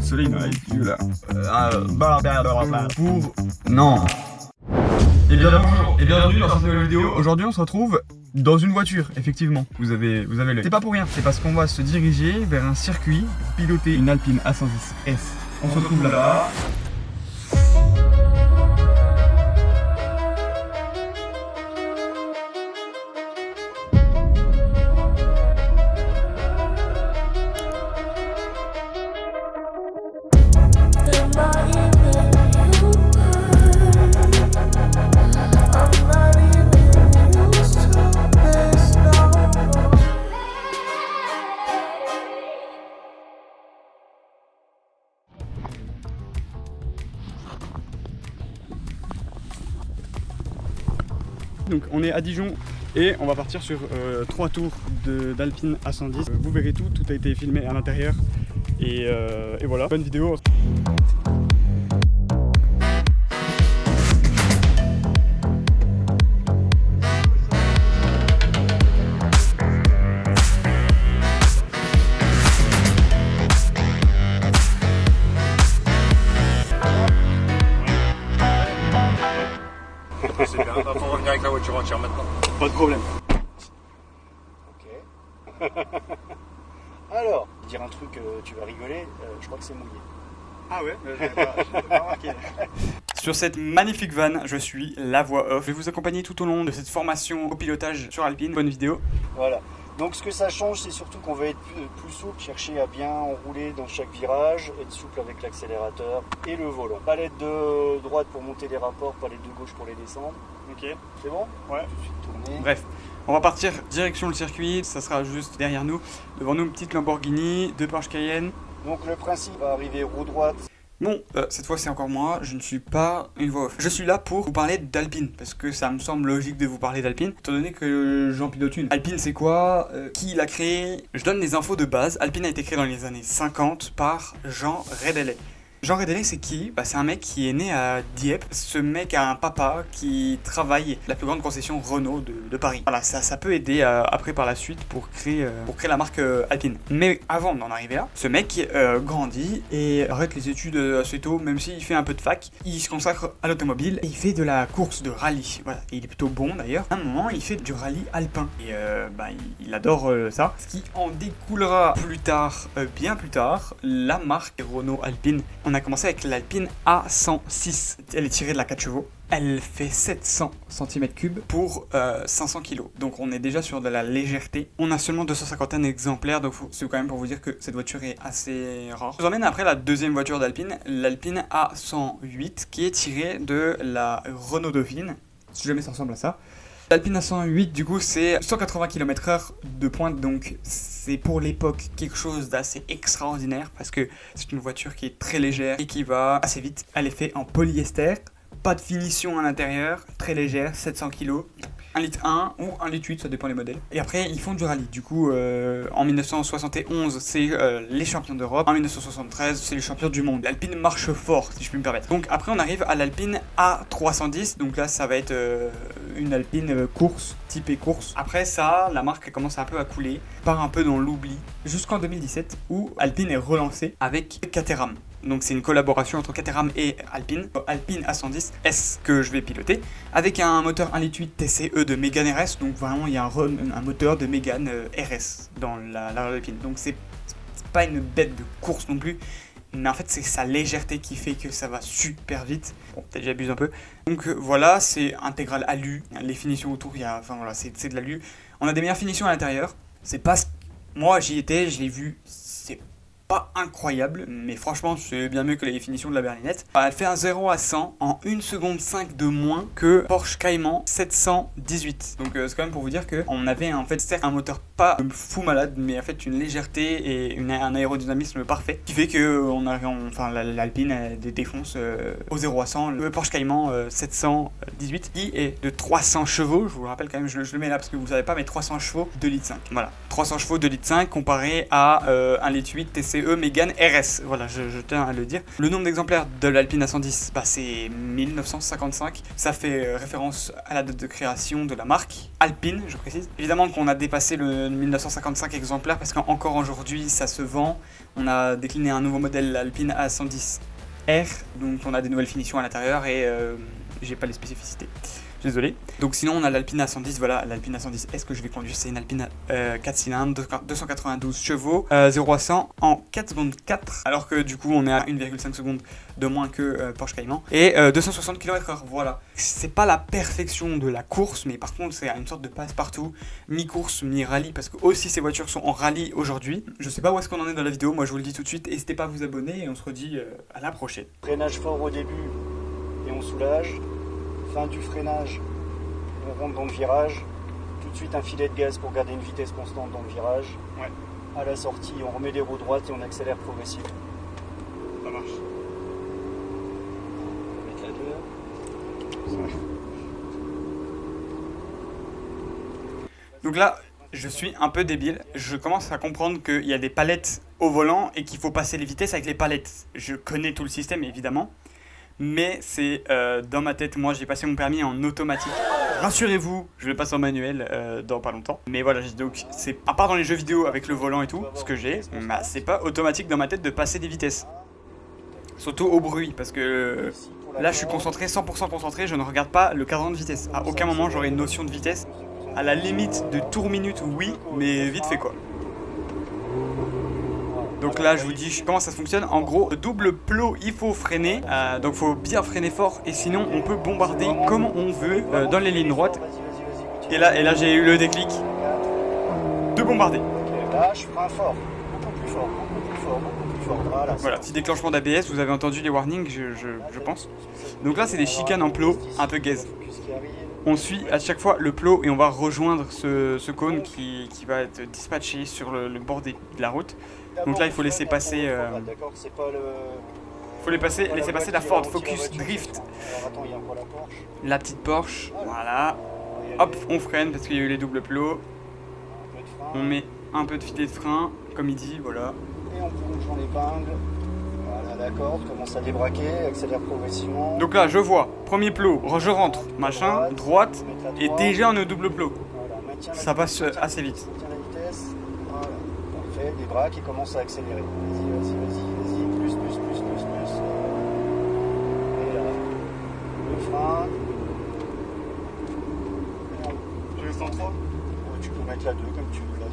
soleil dans les yeux là. Pour... Non. Et bien bonjour et bienvenue dans cette nouvelle vidéo. Aujourd'hui on se retrouve dans une voiture, effectivement. Vous avez l'œil. C'est pas pour rien, c'est parce qu'on va se diriger vers un circuit pour piloter une Alpine A110S. On se retrouve là-bas. Donc on est à Dijon et on va partir sur 3 tours d'Alpine A110. Vous verrez tout a été filmé à l'intérieur et voilà, bonne vidéo. C'est bien, il faut revenir avec la voiture entière maintenant. Pas de problème. Ok. Alors, dire un truc, tu vas rigoler, je crois que c'est mouillé. Ah ouais, j'avais pas remarqué. Sur cette magnifique van, je suis la voix off. Je vais vous accompagner tout au long de cette formation au pilotage sur Alpine. Bonne vidéo. Voilà. Donc ce que ça change, c'est surtout qu'on va être plus souple, chercher à bien enrouler dans chaque virage, être souple avec l'accélérateur et le volant. Palette de droite pour monter les rapports, palette de gauche pour les descendre. Ok. C'est bon? Ouais. Tourner. Bref, on va partir direction le circuit, ça sera juste derrière nous. Devant nous, une petite Lamborghini, 2 Porsche Cayenne. Donc le principe va arriver roue droite. Bon, cette fois c'est encore moi, je ne suis pas une voix off. Je suis là pour vous parler d'Alpine, parce que ça me semble logique de vous parler d'Alpine, étant donné que j'en pilote une. Alpine c'est quoi? Qui l'a créé? Je donne les infos de base. Alpine a été créé dans les années 50 par Jean Rédélé. Jean Rédélé, c'est qui? C'est un mec qui est né à Dieppe. Ce mec a un papa qui travaille la plus grande concession Renault de Paris. Voilà, ça peut aider après par la suite pour créer la marque Alpine. Mais avant d'en arriver là, ce mec grandit et arrête les études assez tôt, même s'il fait un peu de fac. Il se consacre à l'automobile et il fait de la course de rallye. Voilà, et il est plutôt bon d'ailleurs. À un moment, il fait du rallye alpin et il adore ça. Ce qui en découlera plus tard, bien plus tard, la marque Renault Alpine. On a commencé avec l'Alpine A106. Elle est tirée de la 4 chevaux. Elle fait 700 cm3 pour 500 kg. Donc on est déjà sur de la légèreté. On a seulement 251 exemplaires, donc c'est quand même pour vous dire que cette voiture est assez rare. Je vous emmène après la deuxième voiture d'Alpine, l'Alpine A108, qui est tirée de la Renault Dauphine. Si jamais ça ressemble à ça. L'Alpine A108 du coup c'est 180 km/h de pointe, donc c'est pour l'époque quelque chose d'assez extraordinaire parce que c'est une voiture qui est très légère et qui va assez vite. Elle est faite en polyester, pas de finition à l'intérieur, très légère, 700 kg. 1,1 litre ou 1,8 litre, ça dépend des modèles. Et après, ils font du rallye. Du coup, en 1971, c'est les champions d'Europe. En 1973, c'est les champions du monde. L'Alpine marche fort, si je puis me permettre. Donc après, on arrive à l'Alpine A310. Donc là, ça va être une Alpine course, typée course. Après ça, la marque commence un peu à couler, part un peu dans l'oubli, jusqu'en 2017, où Alpine est relancée avec Caterham. Donc c'est une collaboration entre Caterham et Alpine. Alpine A110S que je vais piloter avec un moteur 1,8 litre TCE de Mégane RS. Donc vraiment il y a un moteur de Mégane RS dans la Alpine. Donc c'est pas une bête de course non plus, mais en fait c'est sa légèreté qui fait que ça va super vite. Bon, peut-être j'abuse un peu. Donc voilà, c'est intégral alu. Les finitions autour, c'est de l'alu. On a des meilleures finitions à l'intérieur. C'est pas moi j'y étais, je l'ai vu. C'est pas incroyable, mais franchement c'est bien mieux que les finitions de la berlinette. Elle fait un 0 à 100 en 1 seconde 5 de moins que Porsche Cayman 718. Donc c'est quand même pour vous dire qu'on avait en fait certes un moteur pas fou malade, mais en fait une légèreté et un aérodynamisme parfait qui fait que l'Alpine défonce au 0 à 100 le Porsche Cayman 718 qui est de 300 chevaux. Je vous le rappelle quand même, je le mets là parce que vous savez pas, mais 300 chevaux 2,5 litres. Voilà, 300 chevaux 2,5 litres comparé à 1,8 litre TC CE Mégane RS, voilà, je tiens à le dire. Le nombre d'exemplaires de l'Alpine A110, bah, c'est 1955. Ça fait référence à la date de création de la marque Alpine, je précise. Évidemment qu'on a dépassé le 1955 exemplaires parce qu'encore aujourd'hui ça se vend. On a décliné un nouveau modèle, l'Alpine A110R, donc on a des nouvelles finitions à l'intérieur et j'ai pas les spécificités. Désolé. Donc sinon on a l'Alpine A110, voilà, l'Alpine A110S que je vais conduire, c'est une Alpine 4 cylindres, 292 chevaux, 0 à 100 en 4 secondes 4, alors que du coup on est à 1,5 secondes de moins que Porsche Cayman, et 260 km/h, voilà. C'est pas la perfection de la course, mais par contre c'est une sorte de passe-partout, mi-course, mi-rallye, parce que aussi ces voitures sont en rallye aujourd'hui. Je sais pas où est-ce qu'on en est dans la vidéo, moi je vous le dis tout de suite, n'hésitez pas à vous abonner et on se redit à la prochaine. Freinage fort au début et on soulage. Fin du freinage, on rentre dans le virage, tout de suite un filet de gaz pour garder une vitesse constante dans le virage. Ouais. À la sortie, on remet les roues droites et on accélère progressivement. Ça marche. On va mettre la 2. Ça marche. Donc là, je suis un peu débile. Je commence à comprendre qu'il y a des palettes au volant et qu'il faut passer les vitesses avec les palettes. Je connais tout le système évidemment. Mais c'est dans ma tête, moi j'ai passé mon permis en automatique. Rassurez-vous, je vais passer en manuel dans pas longtemps. Mais voilà, donc c'est à part dans les jeux vidéo avec le volant et tout, ce que j'ai, bah, c'est pas automatique dans ma tête de passer des vitesses. Surtout au bruit, parce que là je suis concentré, 100% concentré, je ne regarde pas le cadran de vitesse. À aucun moment j'aurai une notion de vitesse. À la limite de tour minute, oui, mais vite fait quoi. Donc là je vous dis comment ça fonctionne. En gros, double plot, il faut freiner, donc faut bien freiner fort et sinon on peut bombarder comme on veut dans les lignes droites. Et là j'ai eu le déclic de bombarder. Là je freine fort, beaucoup plus fort, beaucoup plus fort, beaucoup plus fort. Voilà, petit déclenchement d'ABS, vous avez entendu les warnings je pense. Donc là c'est des chicanes en plot, un peu gaze. On suit à chaque fois le plot et on va rejoindre ce cône qui va être dispatché sur le bord de la route. Donc là il faut laisser passer laisser passer la Ford Focus Drift, la petite Porsche, voilà. Hop, on freine parce qu'il y a eu les doubles plots. On met un peu de filet de frein, comme il dit, voilà. Et on plonge dans l'épingle. Voilà, d'accord, commence à débraquer, accélère progressivement. Donc là je vois, premier plot, je rentre, machin, droite, et déjà on est au double plot. Ça passe assez vite. Débraque et commence à accélérer. Vas-y, plus. Et là, le frein. Je reste en 3. Tu peux mettre la 2 comme tu veux. Là,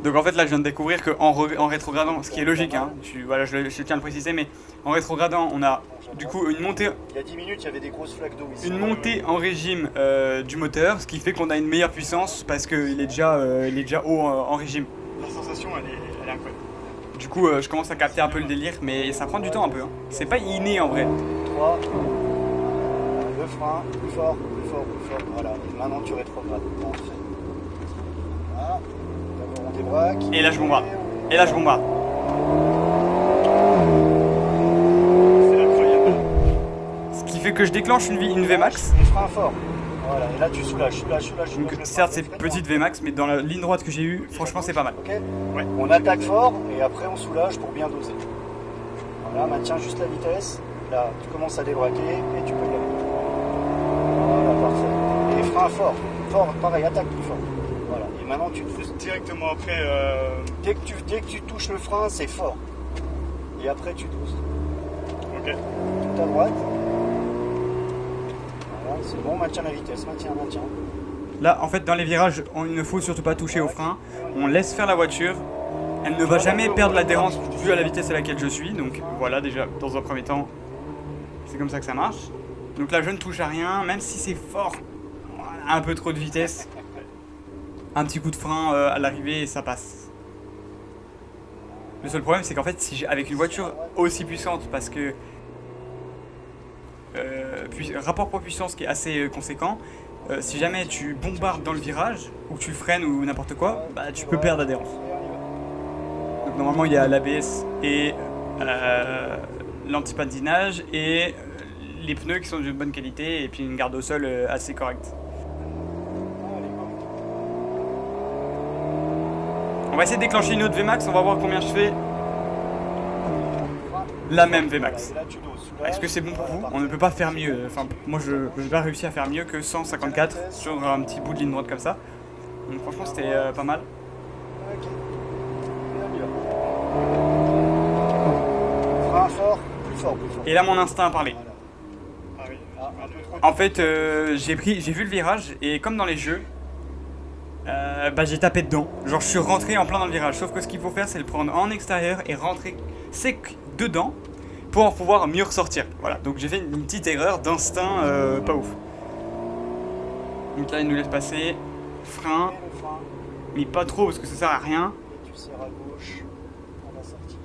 Donc en fait là je viens de découvrir qu'en rétrogradant, ce qui est logique, hein, voilà, je tiens à le préciser, mais en rétrogradant on a du coup une montée. Il y a 10 minutes il y avait des grosses flaques d'eau ici. Une montée en régime du moteur, ce qui fait qu'on a une meilleure puissance parce qu'il est déjà haut en régime. La sensation elle est incroyable. Du coup je commence à capter un peu le délire, mais ça prend du temps un peu. Hein. C'est pas inné en vrai. 3, le frein, plus fort. Voilà, et maintenant tu rétrogrades. Voilà. D'abord on débraque. Et là je bombarde. C'est incroyable. Ce qui fait que je déclenche une VMAX. Et frein fort. Voilà, et là tu soulages. Donc certes c'est petite VMAX, mais dans la ligne droite que j'ai eue, franchement c'est pas mal. Ok. Ouais. On attaque fort et après on soulage pour bien doser. Voilà, maintiens juste la vitesse. Là, tu commences à débraquer et tu peux y aller. Voilà, parfait. Et frein fort. Pareil, attaque plus fort. Voilà. Et maintenant tu te pousses directement après. Dès que tu touches le frein, c'est fort. Et après tu doses. Ok. Tout à droite. C'est bon, maintiens la vitesse, maintiens. Là, en fait, dans les virages, il ne faut surtout pas toucher au frein. On laisse faire la voiture. Elle ne va jamais perdre l'adhérence vu à la vitesse à laquelle je suis. Donc voilà, déjà, dans un premier temps, c'est comme ça que ça marche. Donc là, je ne touche à rien, même si c'est fort. Voilà, un peu trop de vitesse. Un petit coup de frein à l'arrivée et ça passe. Le seul problème, c'est qu'en fait, avec une voiture aussi puissante, parce que rapport poids-puissance qui est assez conséquent, si jamais tu bombardes dans le virage ou tu freines ou n'importe quoi, bah tu peux perdre l'adhérence. Donc normalement il y a l'ABS et l'antipatinage et les pneus qui sont de bonne qualité et puis une garde au sol assez correcte. On va essayer de déclencher une autre VMAX, on va voir combien je fais. la même VMAX. Et là, tu doses. Là, Est-ce que c'est bon pour voilà, vous? parfait. On ne peut pas faire mieux. Enfin, moi je n'ai pas réussi à faire mieux que 154 sur un petit bout de ligne droite comme ça. Donc franchement c'était pas mal. Ok. Bien, bien. Frein fort, plus fort, plus fort. Et là mon instinct a parlé. Voilà. Ah oui. Ah, un peu trop. En fait j'ai vu le virage et comme dans les jeux, bah j'ai tapé dedans. Genre je suis rentré en plein dans le virage. Sauf que ce qu'il faut faire c'est le prendre en extérieur et rentrer sec dedans pour pouvoir mieux ressortir. Voilà, donc j'ai fait une petite erreur d'instinct pas ouf. Donc là il nous laisse passer. Frein, Et le frein, mais pas trop parce que ça sert à rien. et tu serres à gauche à la sortie.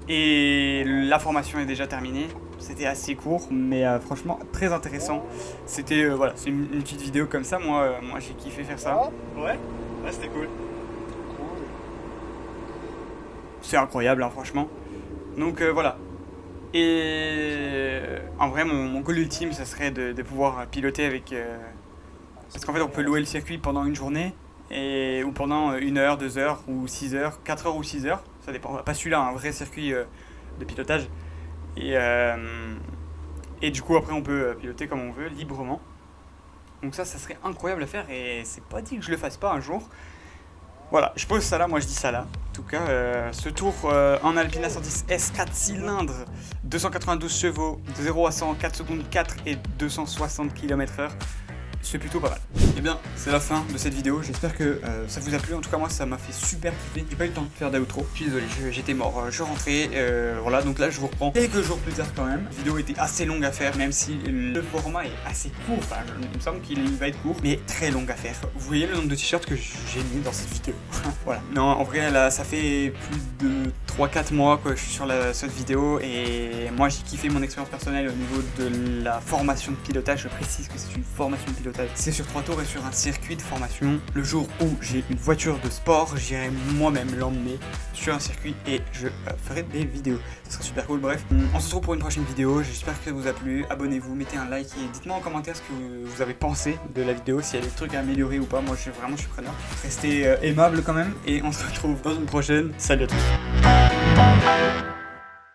Et la formation est déjà terminée. C'était assez court, mais franchement très intéressant. C'était voilà, c'est une petite vidéo comme ça. Moi j'ai kiffé faire ça. Voilà. Ouais. Ouais, c'était cool. Cool. C'est incroyable, hein, franchement. Donc voilà. Et en vrai, mon goal ultime, ça serait de pouvoir piloter avec. Parce qu'en fait, on peut louer le circuit pendant une journée, ou pendant 1 heure, 2 heures, ou 6 heures, 4 heures ou 6 heures. Ça dépend. Pas celui-là, un vrai circuit de pilotage. Et du coup, après, on peut piloter comme on veut, librement. Donc ça serait incroyable à faire, et c'est pas dit que je le fasse pas un jour. Voilà, je pose ça là, moi je dis ça là. En tout cas, ce tour en Alpine A110 S 4 cylindres, 292 chevaux, de 0 à 100, 4 secondes 4 et 260 km/h. C'est plutôt pas mal. Et bien, c'est la fin de cette vidéo. J'espère que ça vous a plu. En tout cas, moi, ça m'a fait super kiffer. J'ai pas eu le temps de faire d'outro. Je suis désolé, j'étais mort. Je rentrais. Voilà, donc là, je vous reprends quelques jours plus tard quand même. La vidéo était assez longue à faire, même si le format est assez court. Enfin, il me semble qu'il va être court, mais très long à faire. Vous voyez le nombre de t-shirts que j'ai mis dans cette vidéo. Voilà. Non, en vrai, là, ça fait plus de 3-4 mois que je suis sur cette vidéo. Et moi, j'ai kiffé mon expérience personnelle au niveau de la formation de pilotage. Je précise que c'est une formation de pilotage. C'est sur 3 tours et sur un circuit de formation. Le jour où j'ai une voiture de sport, j'irai moi-même l'emmener sur un circuit et je ferai des vidéos. Ça serait super cool. Bref, on se retrouve pour une prochaine vidéo. J'espère que ça vous a plu. Abonnez-vous, mettez un like et dites-moi en commentaire ce que vous avez pensé de la vidéo, s'il y a des trucs à améliorer ou pas. Moi, je suis preneur. Restez aimable quand même et on se retrouve dans une prochaine. Salut à tous.